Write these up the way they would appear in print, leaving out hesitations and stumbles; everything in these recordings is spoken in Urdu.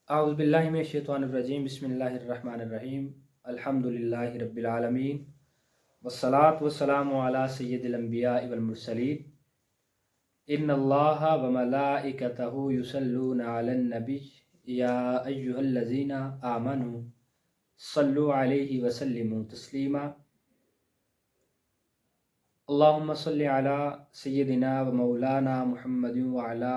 اعوذ باللہ من الشیطان الرجیم بسم اللہ الرحمن الرحیم الحمدللہ رب العالمین والصلاة والسلام علی سید الانبیاء والمرسلین ان اللہ وملائکتہ یصلون علی النبی یا ایہا الذین آمنوا صلوا علیہ وسلموا تسلیما اللہم صلی علی سیدنا و مولانا محمد وعلی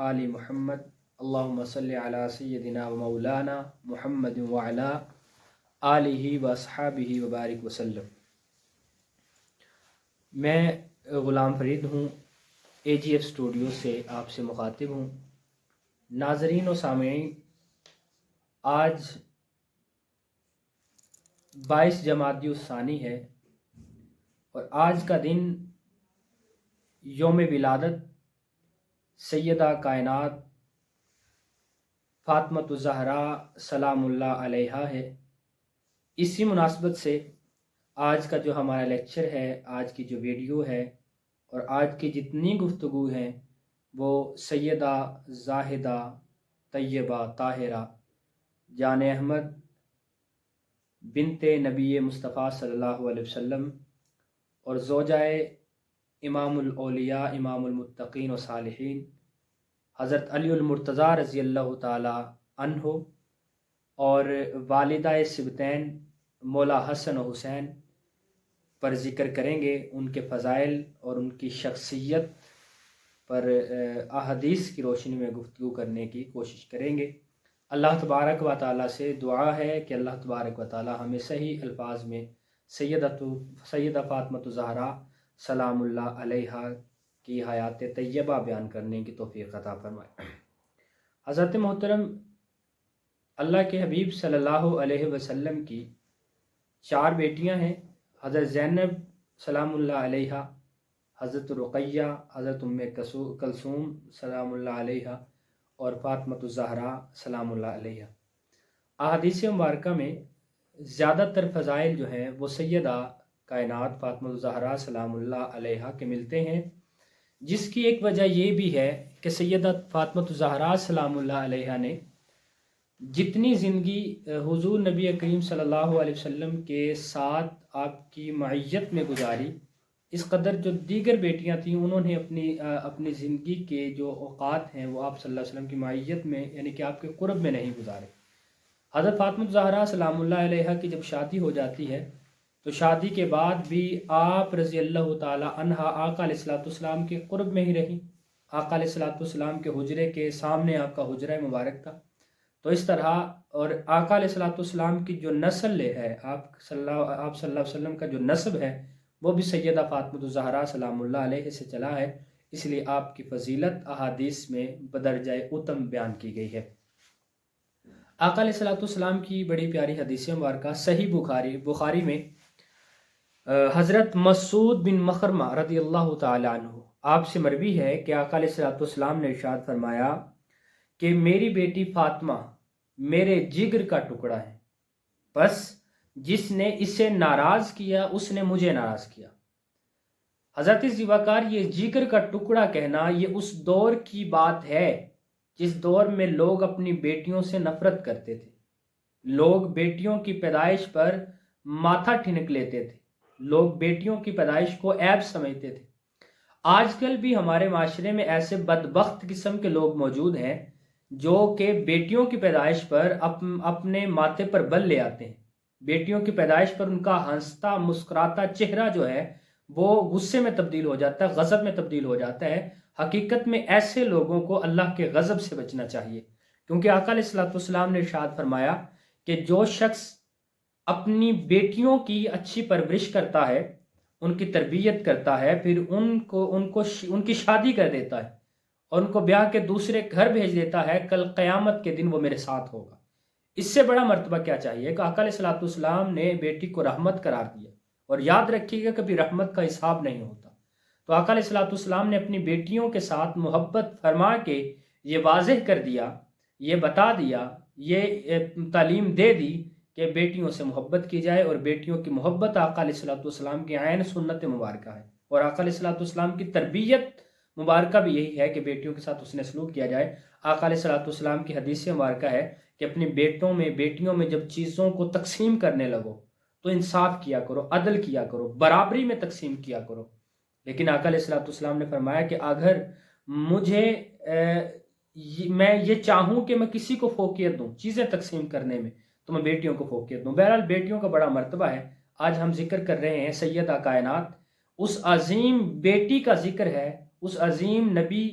آل محمد اللہم صلی علی سیدنا و مولانا محمد وعلی آلہ و اصحابہ وبارک وسلم۔ میں غلام فرید ہوں، اے جی ایف اسٹوڈیو سے آپ سے مخاطب ہوں۔ ناظرین و سامعین، آج 22 جمادی الثانی ہے اور آج کا دن یوم ولادت سیدہ کائنات فاطمۃ الزہراء سلام اللہ علیہا ہے۔ اسی مناسبت سے آج کا جو ہمارا لیکچر ہے، آج کی جو ویڈیو ہے اور آج کی جتنی گفتگو ہیں وہ سیدہ زاہدہ طیبہ طاہرہ جان احمد بنت نبی مصطفیٰ صلی اللہ علیہ وسلم اور زوجہ امام الاولیاء امام المتقین و صالحین حضرت علی المرتضیٰ رضی اللہ تعالی عنہ اور والدہ سبتین مولا حسن و حسین پر ذکر کریں گے، ان کے فضائل اور ان کی شخصیت پر احادیث کی روشنی میں گفتگو کرنے کی کوشش کریں گے۔ اللہ تبارک و تعالیٰ سے دعا ہے کہ اللہ تبارک و تعالیٰ ہمیں صحیح الفاظ میں سیدہ فاطمۃ الزہراء سلام اللہ علیہا کی حیات طیبہ بیان کرنے کی توفیق عطا فرمائے۔ حضرت محترم، اللہ کے حبیب صلی اللہ علیہ وسلم کی 4 بیٹیاں ہیں، حضرت زینب سلام اللہ علیہا، حضرت رقیہ، حضرت ام کلثوم سلام اللہ علیہا اور فاطمۃ الزہراء سلام اللہ علیہا۔ احادیث مبارکہ میں زیادہ تر فضائل جو ہیں وہ سیدہ کائنات فاطمۃ الزہراء سلام اللہ علیہا کے ملتے ہیں، جس کی ایک وجہ یہ بھی ہے کہ سیدہ فاطمۃ الزہراء سلام اللہ علیہا نے جتنی زندگی حضور نبی کریم صلی اللہ علیہ وسلم کے ساتھ آپ کی معیت میں گزاری، اس قدر جو دیگر بیٹیاں تھیں انہوں نے اپنی زندگی کے جو اوقات ہیں وہ آپ صلی اللہ علیہ وسلم کی معیت میں یعنی کہ آپ کے قرب میں نہیں گزارے۔ حضرت فاطمہ الزہراء سلام اللہ علیہا کی جب شادی ہو جاتی ہے تو شادی کے بعد بھی آپ رضی اللہ تعالی عنہا آقا علیہ الصلوۃ والسلام کے قرب میں ہی رہیں۔ آقا علیہ الصلوۃ والسلام کے حجرے کے سامنے آپ کا حجرہ مبارک تھا، تو اس طرح اور آقا علیہ الصلوۃ والسلام کی جو نسل ہے، آپ صلی اللہ علیہ وسلم کا جو نسب ہے وہ بھی سیدہ فاطمۃ الزہراء سلام اللہ علیہ سے چلا ہے، اس لیے آپ کی فضیلت احادیث میں بدرجہ اتم بیان کی گئی ہے۔ آقا علیہ الصلوۃ والسلام کی بڑی پیاری حدیث مبارکہ صحیح بخاری میں حضرت مسعود بن مخرمہ رضی اللہ تعالی عنہ آپ سے مروی ہے کہ آقا علیہ الصلوۃ والسلام نے ارشاد فرمایا کہ میری بیٹی فاطمہ میرے جگر کا ٹکڑا ہے، بس جس نے اسے ناراض کیا اس نے مجھے ناراض کیا۔ حضرت زیواکار، یہ جگر کا ٹکڑا کہنا یہ اس دور کی بات ہے جس دور میں لوگ اپنی بیٹیوں سے نفرت کرتے تھے، لوگ بیٹیوں کی پیدائش پر ماتھا ٹھنک لیتے تھے، لوگ بیٹیوں کی پیدائش کو عیب سمجھتے تھے۔ آج کل بھی ہمارے معاشرے میں ایسے بدبخت قسم کے لوگ موجود ہیں جو کہ بیٹیوں کی پیدائش پر اپنے ماتھے پر بل لے آتے ہیں، بیٹیوں کی پیدائش پر ان کا ہنستا مسکراتا چہرہ جو ہے وہ غصے میں تبدیل ہو جاتا ہے، غضب میں تبدیل ہو جاتا ہے۔ حقیقت میں ایسے لوگوں کو اللہ کے غضب سے بچنا چاہیے، کیونکہ آقا علیہ الصلوۃ والسلام نے ارشاد فرمایا کہ جو شخص اپنی بیٹیوں کی اچھی پرورش کرتا ہے، ان کی تربیت کرتا ہے، پھر ان کی شادی کر دیتا ہے اور ان کو بیاہ کے دوسرے گھر بھیج دیتا ہے، کل قیامت کے دن وہ میرے ساتھ ہوگا۔ اس سے بڑا مرتبہ کیا چاہیے کہ آقا علیہ الصلوۃ والسلام نے بیٹی کو رحمت قرار دیا، اور یاد رکھیے گا کبھی رحمت کا حساب نہیں ہوتا۔ تو آقا علیہ الصلوۃ والسلام نے اپنی بیٹیوں کے ساتھ محبت فرما کے یہ واضح کر دیا، یہ بتا دیا، یہ تعلیم دے دی کہ بیٹیوں سے محبت کی جائے، اور بیٹیوں کی محبت آقا علیہ الصلوۃ والسلام کی عین سنت مبارکہ ہے، اور آقا علیہ الصلوۃ والسلام کی تربیت مبارکہ بھی یہی ہے کہ بیٹیوں کے ساتھ اس نے سلوک کیا جائے۔ آقا علیہ الصلوۃ والسلام کی حدیث مبارکہ ہے کہ اپنے بیٹیوں میں جب چیزوں کو تقسیم کرنے لگو تو انصاف کیا کرو، عدل کیا کرو، برابری میں تقسیم کیا کرو۔ لیکن آقا علیہ الصلوۃ والسلام نے فرمایا کہ اگر مجھے میں یہ چاہوں کہ میں کسی کو فوقیت دوں چیزیں تقسیم کرنے میں تو میں بیٹیوں کو فوقیت دوں۔ بہرحال بیٹیوں کا بڑا مرتبہ ہے۔ آج ہم ذکر کر رہے ہیں سیدہ کائنات، اس عظیم بیٹی کا ذکر ہے، اس عظیم نبی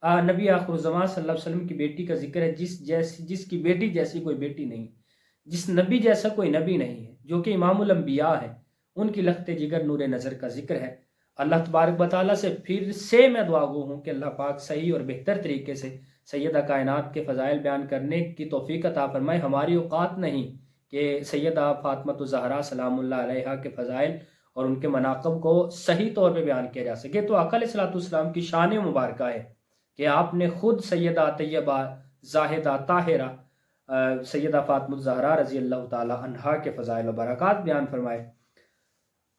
آخر الزمان صلی اللہ علیہ وسلم کی بیٹی کا ذکر ہے، جس کی بیٹی جیسی کوئی بیٹی نہیں، جس نبی جیسا کوئی نبی نہیں ہے، جو کہ امام الانبیاء ہے، ان کی لخت جگر نور نظر کا ذکر ہے۔ اللہ تبارک و تعالیٰ سے پھر سے میں دعا گو ہوں کہ اللہ پاک صحیح اور بہتر طریقے سے سیدہ کائنات کے فضائل بیان کرنے کی توفیق عطا فرمائے۔ ہماری اوقات نہیں کہ سیدہ فاطمہ الزہرا سلام اللہ علیہا کے فضائل اور ان کے مناقب کو صحیح طور پہ بیان کیا جا سکے، تو آقا علیہ الصلوۃ والسلام کی شان مبارکہ ہے کہ آپ نے خود سیدہ طیبہ زاہدہ طاہرہ سیدہ فاطمہ الزہرا رضی اللہ تعالی عنہا کے فضائل و برکات بیان فرمائے۔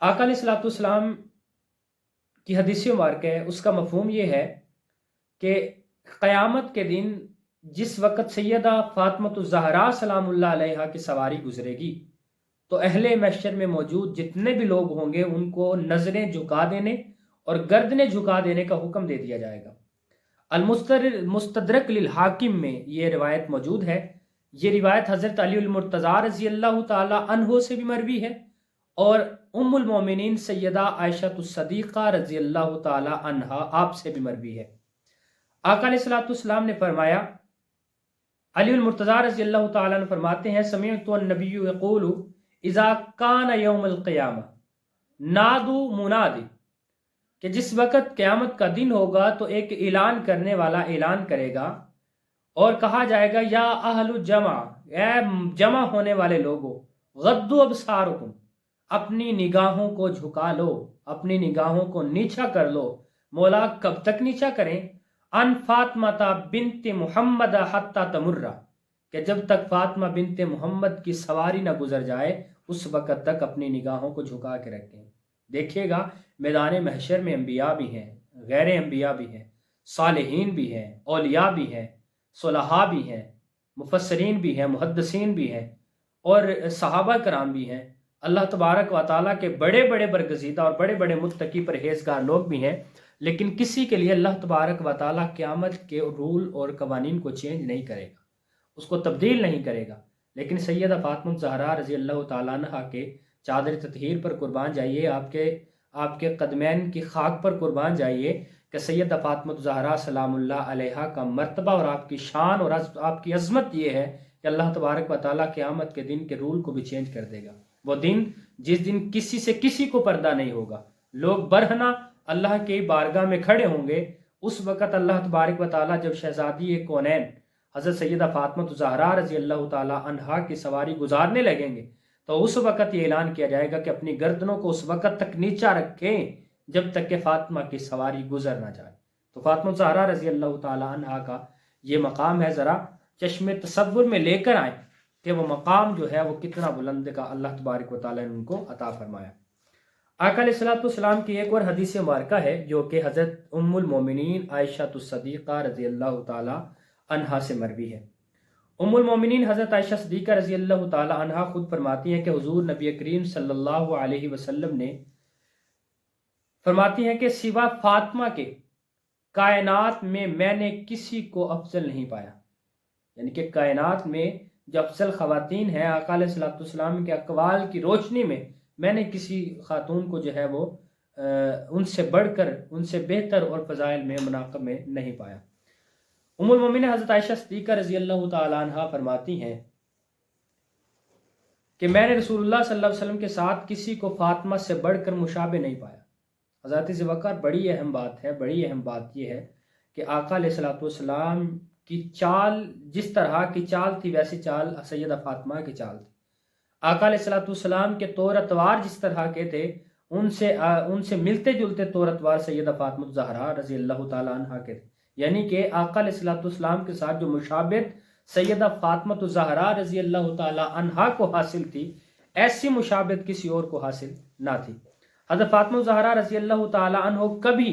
آقا علیہ الصلوۃ والسلام کی حدیث مبارکہ ہے، اس کا مفہوم یہ ہے کہ قیامت کے دن جس وقت سیدہ فاطمہ الزہرا سلام اللہ علیہا کی سواری گزرے گی تو اہل محشر میں موجود جتنے بھی لوگ ہوں گے ان کو نظریں جھکا دینے اور گردنیں جھکا دینے کا حکم دے دیا جائے گا۔ المستدرک للحاکم میں یہ روایت موجود ہے۔ یہ روایت حضرت علی المرتضیٰ رضی اللہ تعالی عنہ سے بھی مروی ہے اور ام المومنین سیدہ عائشہ الصدیقہ رضی اللہ تعالی عنہا آپ سے بھی مروی ہے۔ آقا علیہ الصلوۃ والسلام نے فرمایا، علی المرتضیٰ رضی اللہ تعالی عنہ فرماتے ہیں، سمعت النبی یقول اذا کان یوم القیامہ نادو منادی، کہ جس وقت قیامت کا دن ہوگا تو ایک اعلان کرنے والا اعلان کرے گا اور کہا جائے گا، یا اہل جمع، اے جمع ہونے والے لوگوں، غضوا ابصارکم، اپنی نگاہوں کو جھکا لو، اپنی نگاہوں کو نیچا کر لو۔ مولا کب تک نیچا کریں؟ ان فاطمہ بنت محمد حتی تمرہ، کہ جب تک فاطمہ بنت محمد کی سواری نہ گزر جائے اس وقت تک اپنی نگاہوں کو جھکا کے رکھیں۔ دیکھیے گا میدان محشر میں انبیاء بھی ہیں، غیر انبیاء بھی ہیں، صالحین بھی ہیں، اولیاء بھی ہیں، صلحاء بھی ہیں، مفسرین بھی ہیں، محدثین بھی ہیں اور صحابہ کرام بھی ہیں۔ اللہ تبارک و تعالیٰ کے بڑے بڑے برگزیدہ اور بڑے بڑے متقی پرہیزگار لوگ بھی ہیں، لیکن کسی کے لیے اللہ تبارک و تعالیٰ قیامت کے رول اور قوانین کو چینج نہیں کرے گا، اس کو تبدیل نہیں کرے گا۔ لیکن سیدہ فاطمہ الزہرا رضی اللہ تعالیٰ عنہ کے چادر تطہیر پر قربان جائیے، آپ کے قدمین کی خاک پر قربان جائیے کہ سیدہ فاطمہ الزہرا سلام اللہ علیہا کا مرتبہ اور آپ کی شان اور آپ کی عظمت یہ ہے کہ اللہ تبارک و تعالیٰ قیامت کے دن کے رول کو بھی چینج کر دے گا۔ وہ دن جس دن کسی سے کسی کو پردہ نہیں ہوگا، لوگ برہنہ اللہ کی بارگاہ میں کھڑے ہوں گے۔ اس وقت اللہ تبارک و تعالیٰ جب شہزادی کونین حضرت سیدہ فاطمہ الزہرا رضی اللہ تعالی عنہا کی سواری گزارنے لگیں گے تو اس وقت یہ اعلان کیا جائے گا کہ اپنی گردنوں کو اس وقت تک نیچا رکھیں جب تک کہ فاطمہ کی سواری گزر نہ جائے۔ تو فاطمہ الزہرا رضی اللہ تعالی عنہا کا یہ مقام ہے، ذرا چشم تصور میں لے کر آئیں کہ وہ مقام جو ہے وہ کتنا بلند کا اللہ تبارک و تعالیٰ نے ان کو عطا فرمایا۔ آقا علیہ الصلوۃ والسلام کی ایک اور حدیث مبارکہ ہے جو کہ حضرت ام المومنین عائشہ الصدیقہ رضی اللہ تعالی عنہا سے مروی ہے۔ ام المومنین حضرت عائشہ صدیقہ رضی اللہ تعالی عنہا خود فرماتی ہیں کہ حضور نبی کریم صلی اللہ علیہ وسلم نے فرماتی ہیں کہ سوا فاطمہ کے کائنات میں نے کسی کو افضل نہیں پایا، یعنی کہ کائنات میں جو افضل خواتین ہیں آقا علیہ الصلوۃ والسلام کے اقوال کی روشنی میں نے کسی خاتون کو جو ہے وہ ان سے بڑھ کر، ان سے بہتر اور فضائل میں مناقب میں نہیں پایا۔ ام المومنین حضرت عائشہ صدیقہ رضی اللہ تعالی عنہا فرماتی ہیں کہ میں نے رسول اللہ صلی اللہ علیہ وسلم کے ساتھ کسی کو فاطمہ سے بڑھ کر مشابہ نہیں پایا۔ حضرت ذوالفقار بڑی اہم بات ہے، بڑی اہم بات یہ ہے کہ آقا علیہ الصلوۃ والسلام کی چال، جس طرح کی چال تھی ویسی چال سیدہ فاطمہ کی چال تھی۔ آقا علیہ الصلوۃ والسلام کے طور اتوار جس طرح کے تھے ان سے ملتے جلتے طور اتوار سیدہ فاطمہ الزہرا رضی اللہ تعالی عنہا کے تھے، یعنی کہ آقا علیہ الصلوۃ والسلام کے ساتھ جو مشابہت سیدہ فاطمہ الزہرا رضی اللہ تعالی عنہا کو حاصل تھی، ایسی مشابہت کسی اور کو حاصل نہ تھی۔ حضرت فاطمہ الزہرا رضی اللہ تعالی عنہ کبھی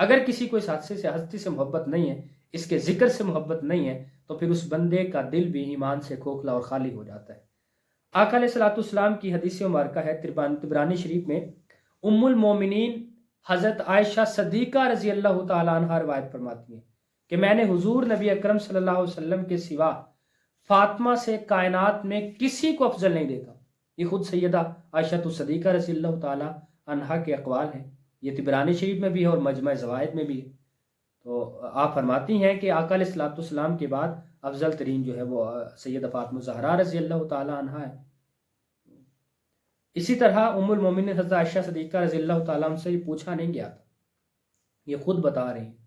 اگر کسی کو اس حادثے سے ہستی سے محبت نہیں ہے، اس کے ذکر سے محبت نہیں ہے، تو پھر اس بندے کا دل بھی ایمان سے کھوکھلا اور خالی ہو جاتا ہے۔ آقا علیہ الصلوۃ والسلام کی حدیث مبارکہ ہے طبرانی شریف میں، ام المومنین حضرت عائشہ صدیقہ رضی اللہ تعالیٰ عنہ روایت فرماتی ہیں کہ میں نے حضور نبی اکرم صلی اللہ علیہ وسلم کے سوا فاطمہ سے کائنات میں کسی کو افضل نہیں دیکھا۔ یہ خود سیدہ عائشہ صدیقہ رضی اللہ تعالیٰ عنہ کے اقوال ہیں، یہ طبرانی شریف میں بھی ہے اور مجمع زوائد میں بھی ہے۔ تو آپ فرماتی ہیں کہ آقا علیہ الصلوۃ والسلام کے بعد افضل ترین جو ہے وہ سیدہ فاطمہ الزہرا رضی اللہ تعالیٰ عنہ ہے۔ اسی طرح ام المومنین حضرت عائشہ صدیقہ رضی اللہ تعالیٰ عنہ سے یہ پوچھا نہیں گیا تھا، یہ خود بتا رہی ہیں۔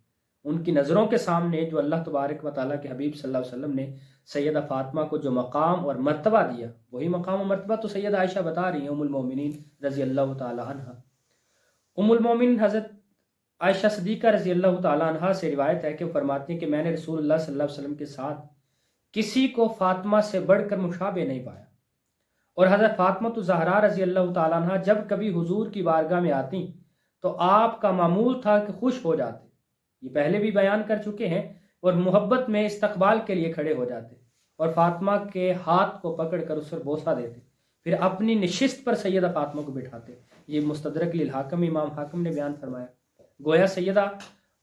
ان کی نظروں کے سامنے جو اللہ تبارک و تعالیٰ کے حبیب صلی اللہ علیہ وسلم نے سیدہ فاطمہ کو جو مقام اور مرتبہ دیا، وہی مقام و مرتبہ تو سیدہ عائشہ بتا رہی ہیں ام المومنین رضی اللہ تعالیٰ عنہ۔ ام المومنین حضرت عائشہ صدیقہ رضی اللہ تعالیٰ عنہ سے روایت ہے کہ وہ فرماتی ہیں کہ میں نے رسول اللہ صلی اللہ علیہ وسلم کے ساتھ کسی کو فاطمہ سے بڑھ کر مشابہ نہیں پایا، اور حضرت فاطمہ الزہرا رضی اللہ تعالیٰ عنہ جب کبھی حضور کی بارگاہ میں آتی تو آپ کا معمول تھا کہ خوش ہو جاتے، یہ پہلے بھی بیان کر چکے ہیں، اور محبت میں استقبال کے لیے کھڑے ہو جاتے اور فاطمہ کے ہاتھ کو پکڑ کر اس پر بوسہ دیتے، پھر اپنی نشست پر سیدہ فاطمہ کو بٹھاتے۔ یہ مستدرک للحاکم امام حاکم نے بیان فرمایا۔ گویا سیدہ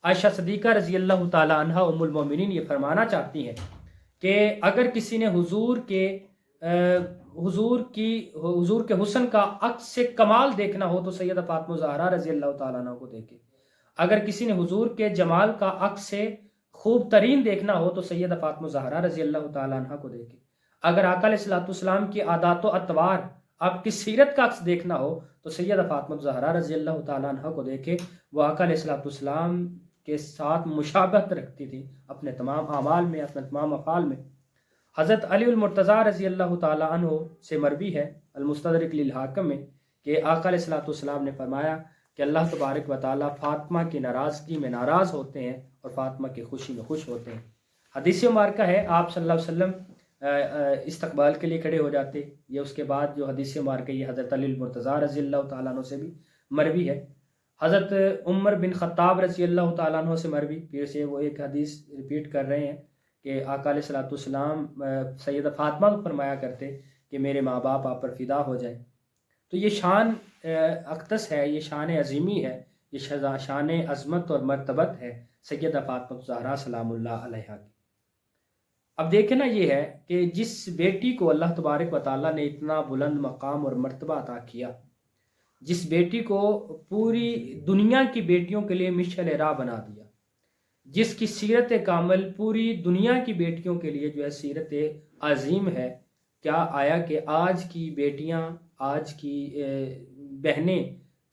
عائشہ صدیقہ رضی اللہ تعالی عنہ ام المومنین یہ فرمانا چاہتی ہیں کہ اگر کسی نے حضور کے حسن کا عکس کمال دیکھنا ہو تو سیدہ فاطمہ الزہرا رضی اللہ تعالیٰ عنہ کو دیکھے، اگر کسی نے حضور کے جمال کا عکس خوب ترین دیکھنا ہو تو سیدہ فاطمہ الزہرا رضی اللہ تعالیٰ عنہ کو دیکھے، اگر آقا علیہ الصلوۃ والسلام کی عادات و اطوار، آپ کی سیرت کا عکس دیکھنا ہو تو سیدہ فاطمہ الزہرا رضی اللہ تعالیٰ عنہ کو دیکھے۔ وہ آقا علیہ الصلوۃ والسلام کے ساتھ مشابہت رکھتی تھی اپنے تمام اعمال میں، اپنے تمام افعال میں۔ حضرت علی المرتضیٰ رضی اللہ تعالیٰ عنہ سے مروی ہے المستدرک للحاکم میں کہ آقا علیہ الصلوۃ والسلام نے فرمایا کہ اللہ تبارک و تعالیٰ فاطمہ کی ناراضگی میں ناراض ہوتے ہیں اور فاطمہ کی خوشی میں خوش ہوتے ہیں۔ حدیث مبارکہ ہے آپ صلی اللہ علیہ وسلم استقبال کے لیے کھڑے ہو جاتے۔ یہ اس کے بعد جو حدیث مبارکہ یہ حضرت علی المرتضیٰ رضی اللہ تعالیٰ عنہ سے بھی مروی ہے۔ حضرت عمر بن خطاب رضی اللہ تعالیٰ عنہ سے مروی، پھر سے وہ ایک حدیث ریپیٹ کر رہے ہیں کہ آقا علیہ الصلوۃ والسلام سیدہ فاطمہ کو فرمایا کرتے کہ میرے ماں باپ آپ پر فدا ہو جائیں۔ تو یہ شان اقدس ہے، یہ شان عظیمی ہے، یہ شان عظمت اور مرتبت ہے سیدہ فاطمہ الزہرا سلام اللہ علیہا کی۔ اب دیکھیں نا، یہ ہے کہ جس بیٹی کو اللہ تبارک و تعالیٰ نے اتنا بلند مقام اور مرتبہ عطا کیا، جس بیٹی کو پوری دنیا کی بیٹیوں کے لیے مشعل راہ بنا دیا، جس کی سیرت کامل پوری دنیا کی بیٹیوں کے لیے جو ہے سیرت عظیم ہے، کیا آیا کہ آج کی بیٹیاں، آج کی بہنیں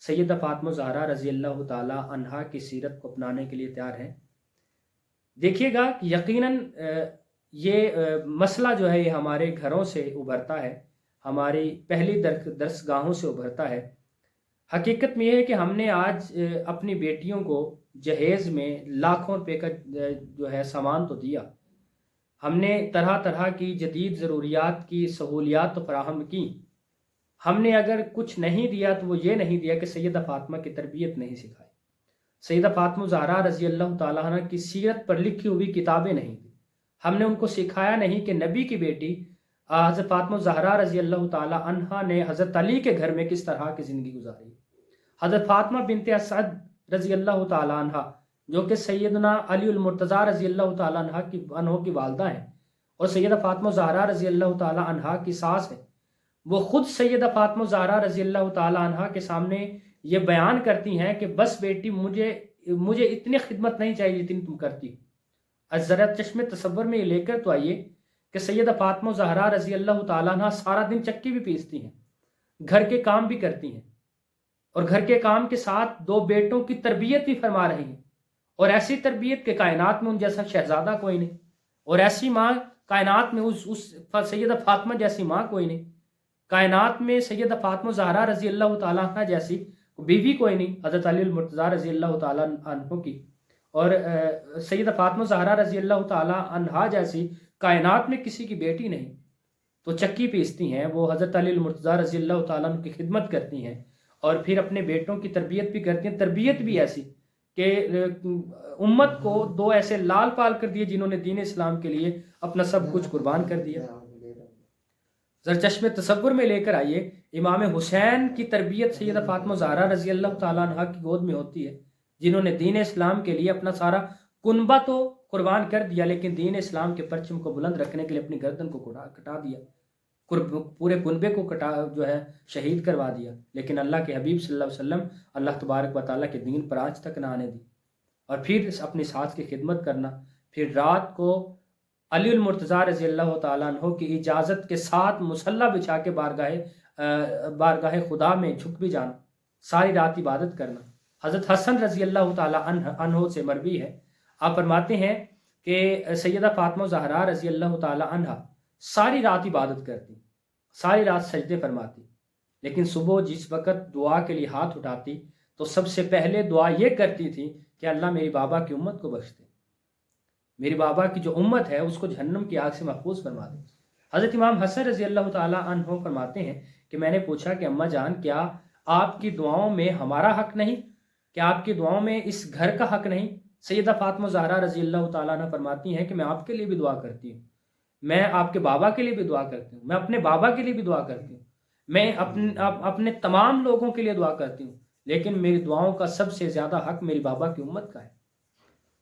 سیدہ فاطمہ الزہرا رضی اللہ تعالی عنہا کی سیرت کو اپنانے کے لیے تیار ہیں؟ دیکھیے گا کہ یقیناً یہ مسئلہ جو ہے یہ ہمارے گھروں سے ابھرتا ہے، ہماری پہلی درس گاہوں سے ابھرتا ہے۔ حقیقت میں یہ ہے کہ ہم نے آج اپنی بیٹیوں کو جہیز میں لاکھوں روپے کا جو ہے سامان تو دیا، ہم نے طرح طرح کی جدید ضروریات کی سہولیات تو فراہم کی، ہم نے اگر کچھ نہیں دیا تو وہ یہ نہیں دیا کہ سیدہ فاطمہ کی تربیت نہیں سکھائی، سیدہ فاطمہ الزہرا رضی اللہ تعالیٰ عنہ کی سیرت پر لکھی ہوئی کتابیں نہیں دی، ہم نے ان کو سکھایا نہیں کہ نبی کی بیٹی حضرت فاطمہ الزہرا رضی اللہ تعالیٰ عنہ نے حضرت علی کے گھر میں کس طرح کی زندگی گزاری۔ حضرت فاطمہ بنت اسد رضی اللہ تعالیٰ عنہ جو کہ سیدنا علی المرتضیٰ رضی اللہ تعالیٰ عنہ کی والدہ ہیں اور سیدہ فاطمہ الزہرا رضی اللہ تعالیٰ عنہ کی ساس ہے، وہ خود سیدہ فاطمہ الزہرا رضی اللہ تعالیٰ عنہ کے سامنے یہ بیان کرتی ہیں کہ بس بیٹی مجھے اتنی خدمت نہیں چاہیے جتنی تم کرتی ہو۔ ذرا چشم تصور میں یہ لے کر تو آئیے کہ سیدہ فاطمہ الزہرا رضی اللہ تعالیٰ عنہ سارا دن چکی بھی پیستی ہیں، گھر کے کام بھی کرتی ہیں، اور گھر کے کام کے ساتھ دو بیٹوں کی تربیت بھی فرما رہی ہیں، اور ایسی تربیت کہ کائنات میں ان جیسا شہزادہ کوئی نہیں، اور ایسی ماں کائنات میں اس سیدہ فاطمہ جیسی ماں کوئی نہیں، کائنات میں سیدہ فاطمہ الزہرا رضی اللہ تعالیٰ عنہ جیسی بیوی کوئی نہیں حضرت علی المرتضیٰ رضی اللہ تعالیٰ عنہ کی، اور سیدہ فاطمہ الزہرا رضی اللہ تعالیٰ عنہ جیسی کائنات میں کسی کی بیٹی نہیں، تو چکی پیستی ہیں، وہ حضرت علی المرتضیٰ رضی اللہ تعالیٰ عنہ کی خدمت کرتی ہیں، اور پھر اپنے بیٹوں کی تربیت بھی کرتی ہیں، تربیت بھی ایسی کہ امت کو دو ایسے لال پال کر دیے جنہوں نے دین اسلام کے لیے اپنا سب کچھ قربان کر دیا۔ ذرا چشم تصور میں لے کر آئیے، امام حسین کی تربیت سیدہ فاطمہ زہرا رضی اللہ تعالیٰ عنہ کی گود میں ہوتی ہے، جنہوں نے دین اسلام کے لیے اپنا سارا کنبہ تو قربان کر دیا، لیکن دین اسلام کے پرچم کو بلند رکھنے کے لیے اپنی گردن کو کٹا دیا، پورے کنبے کو جو ہے شہید کروا دیا، لیکن اللہ کے حبیب صلی اللہ علیہ وسلم اللہ تبارک و تعالیٰ کے دین پر آج تک نہ آنے دی، اور پھر اپنی ساتھ کی خدمت کرنا، پھر رات کو علی المرتضیٰ رضی اللہ تعالیٰ عنہ کی اجازت کے ساتھ مصلی بچھا کے بارگاہ خدا میں جھک بھی جانا، ساری رات عبادت کرنا۔ حضرت حسن رضی اللہ تعالیٰ عنہ سے مروی ہے، آپ فرماتے ہیں کہ سیدہ فاطمہ زہرا رضی اللہ تعالیٰ عنہ ساری رات عبادت کرتی، ساری رات سجدے فرماتی، لیکن صبح جس وقت دعا کے لیے ہاتھ اٹھاتی تو سب سے پہلے دعا یہ کرتی تھی کہ اللہ میری بابا کی امت کو بخش دے، میری بابا کی جو امت ہے اس کو جہنم کی آگ سے محفوظ فرما دے۔ حضرت امام حسن رضی اللہ تعالیٰ عنہ فرماتے ہیں کہ میں نے پوچھا کہ اماں جان کیا آپ کی دعاؤں میں ہمارا حق نہیں، کیا آپ کی دعاؤں میں اس گھر کا حق نہیں؟ سیدہ فاطمہ زہرا رضی اللہ تعالیٰ عنہ فرماتی ہیں کہ میں آپ کے لیے بھی دعا کرتی ہوں، میں آپ کے بابا کے لیے بھی دعا کرتی ہوں، میں اپنے بابا کے لیے بھی دعا کرتی ہوں، میں اپنے تمام لوگوں کے لیے دعا کرتی ہوں، لیکن میری دعاؤں کا سب سے زیادہ حق میری بابا کی امت کا ہے۔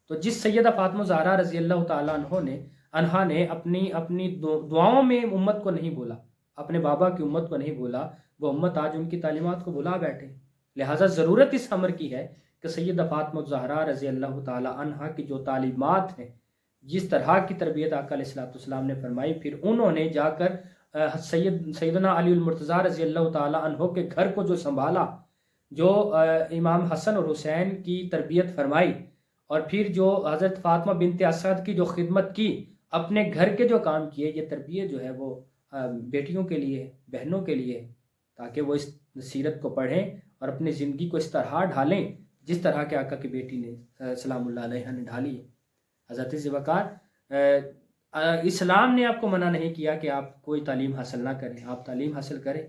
تو جس سیدہ فاطمہ زہرا رضی اللہ تعالیٰ عنہ نے اپنی دعاؤں میں امت کو نہیں بولا، اپنے بابا کی امت کو نہیں بولا، وہ امت آج ان کی تعلیمات کو بلا بیٹھے۔ لہٰذا ضرورت اس امر کی ہے کہ سیدہ فاطمہ زہرا رضی اللہ تعالیٰ عنہ کی جو تعلیمات ہیں، جس طرح کی تربیت آقا علیہ السلام نے فرمائی، پھر انہوں نے جا کر سیدنا علی المرتضیٰ رضی اللہ تعالیٰ عنہ کے گھر کو جو سنبھالا، جو امام حسن اور حسین کی تربیت فرمائی، اور پھر جو حضرت فاطمہ بنت اسد کی جو خدمت کی، اپنے گھر کے جو کام کیے، یہ تربیت جو ہے وہ بیٹیوں کے لیے، بہنوں کے لیے، تاکہ وہ اس سیرت کو پڑھیں اور اپنی زندگی کو اس طرح ڈھالیں جس طرح کے آقا کی بیٹی نے سلام اللہ علیہ نے ڈھالی ہے۔ حضرت ذوالفقار، اسلام نے آپ کو منع نہیں کیا کہ آپ کوئی تعلیم حاصل نہ کریں، آپ تعلیم حاصل کریں،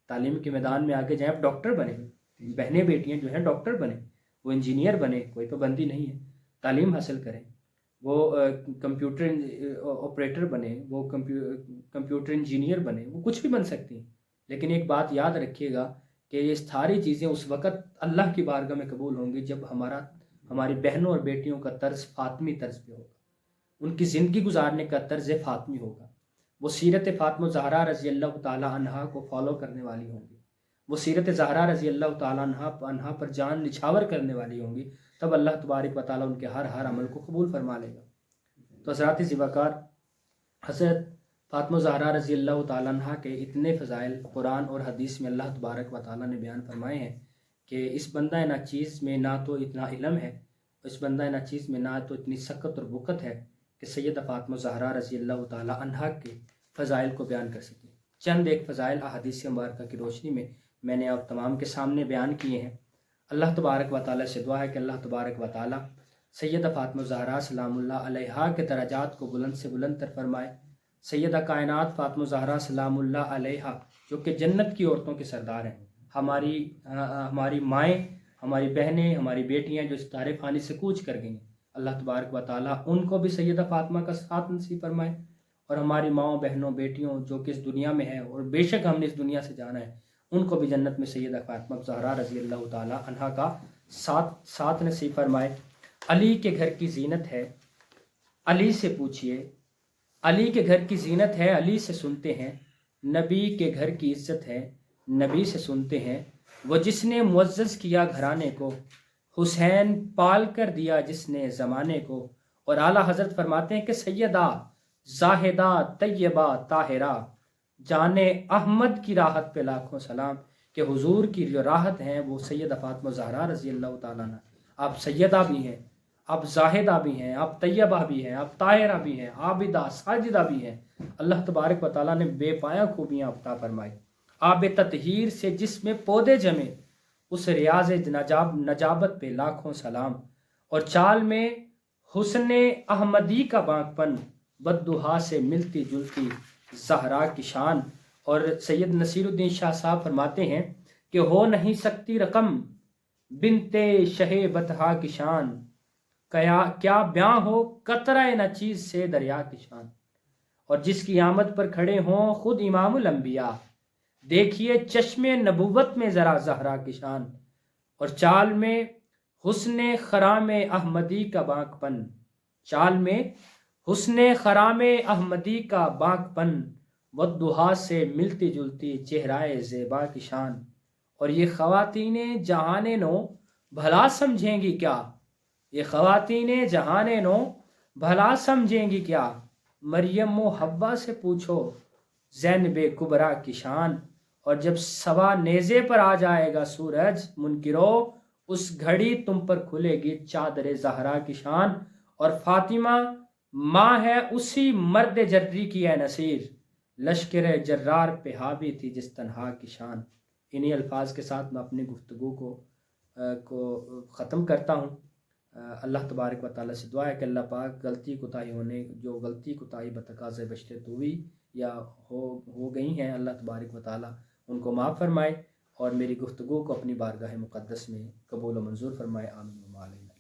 تعلیم کے میدان میں آگے جائیں، آپ ڈاکٹر بنیں، بہنیں بیٹیاں جو ہیں ڈاکٹر بنیں، وہ انجینئر بنیں، کوئی پابندی نہیں ہے، تعلیم حاصل کریں، وہ کمپیوٹر آپریٹر بنے، وہ کمپیوٹر انجینئر بنے، وہ کچھ بھی بن سکتی ہیں، لیکن ایک بات یاد رکھیے گا کہ یہ ساری چیزیں اس وقت اللہ کی بارگاہ میں قبول ہوں گی جب ہماری بہنوں اور بیٹیوں کا طرز فاطمی طرز پہ ہوگا، ان کی زندگی گزارنے کا طرز فاطمی ہوگا، وہ سیرت فاطمہ زہرا رضی اللہ تعالیٰ عنہ کو فالو کرنے والی ہوں گی، وہ سیرت زہرا رضی اللہ تعالیٰ عنہ پر جان نچھاور کرنے والی ہوں گی، تب اللہ تبارک و تعالیٰ ان کے ہر عمل کو قبول فرما لے گا۔ تو حضرات ذوالفقار، حضرت فاطمہ زہرا رضی اللہ تعالیٰ عنہ کے اتنے فضائل قرآن اور حدیث میں اللہ تبارک و تعالیٰ نے بیان فرمائے ہیں کہ اس بندہ نہ چیز میں نہ تو اتنا علم ہے، اس بندہ نہ چیز میں نہ تو اتنی سکت اور بکت ہے کہ سیدہ فاطمہ زہرا رضی اللہ تعالیٰ عنہ کے فضائل کو بیان کر سکے۔ چند ایک فضائل احادیث مبارکہ کی روشنی میں نے آپ تمام کے سامنے بیان کیے ہیں۔ اللہ تبارک و تعالیٰ سے دعا ہے کہ اللہ تبارک و تعالیٰ سیدہ فاطمہ زہرا سلام اللہ علیہا کے درجات کو بلند سے بلند تر فرمائے۔ سیدہ کائنات فاطمہ زہرا سلام اللہ علیہا جو کہ جنت کی عورتوں کے سردار ہیں، ہماری مائیں، ہماری بہنیں، ہماری بیٹیاں جو اس دار فانی سے کوچ کر گئیں، اللہ تبارک و تعالیٰ ان کو بھی سیدہ فاطمہ کا ساتھ نصیب فرمائے، اور ہماری ماؤں، بہنوں، بیٹیوں جو کہ اس دنیا میں ہیں اور بے شک ہم نے اس دنیا سے جانا ہے، ان کو بھی جنت میں سیدہ فاطمہ زہرا رضی اللہ تعالیٰ عنہ کا ساتھ نصیب فرمائے۔ علی کے گھر کی زینت ہے، علی سے پوچھئے، علی کے گھر کی زینت ہے، علی سے سنتے ہیں، نبی کے گھر کی عزت ہے، نبی سے سنتے ہیں، وہ جس نے معزز کیا گھرانے کو، حسین پال کر دیا جس نے زمانے کو۔ اور اعلیٰ حضرت فرماتے ہیں کہ سیدہ زاہدہ طیبہ طاہرہ جان احمد کی راحت پہ لاکھوں سلام، کہ حضور کی جو راحت ہیں وہ سیدہ فاطمہ زہرا رضی اللہ تعالیٰ عنہ، آپ سیدہ بھی ہیں، آپ زاہدہ بھی ہیں، آپ طیبہ بھی ہیں، آپ طاہرہ بھی ہیں، عابدہ ساجدہ بھی ہیں۔ اللہ تبارک و تعالیٰ نے بے پایا خوبیاں عطا فرمائی۔ آب تطہیر سے جس میں پودے جمے، اس ریاض نجابت پہ لاکھوں سلام، اور چال میں حسن احمدی کا بانک پن، بددہا سے ملتی جلتی زہرا کی شان۔ اور سید نصیر الدین شاہ صاحب فرماتے ہیں کہ ہو نہیں سکتی رقم بنتے شہ بتہا کی شان، کیا بیاں ہو قطرہ نہ چیز سے دریا کی شان۔ اور جس کی آمد پر کھڑے ہوں خود امام الانبیاء، دیکھیے چشم نبوت میں ذرا زہرا کی شان۔ اور چال میں حسن خرام احمدی کا بانک پن، چال میں حسن خرام احمدی کا بانک پن، والضحیٰ سے ملتی جلتی چہرائے زیبا کی شان۔ اور یہ خواتین جہان نو بھلا سمجھیں گی کیا، یہ خواتین جہان نو بھلا سمجھیں گی کیا، مریم و حوا سے پوچھو زینب کبریٰ کی شان۔ اور جب سوا نیزے پر آ جائے گا سورج منکرو، اس گھڑی تم پر کھلے گی چادر زہرا کی شان۔ اور فاطمہ ماں ہے اسی مرد جری کی اے نصیر، لشکر جرار پہ حاوی تھی جس تنہا کی شان۔ انہی الفاظ کے ساتھ میں اپنی گفتگو کو ختم کرتا ہوں۔ اللہ تبارک و تعالیٰ سے دعا ہے کہ اللہ پاک غلطی کوتاہی بتقاضۂ بشریت ہوئی یا ہو گئی ہیں، اللہ تبارک و تعالیٰ ان کو معاف فرمائے اور میری گفتگو کو اپنی بارگاہ مقدس میں قبول و منظور فرمائے، آمین و علینا۔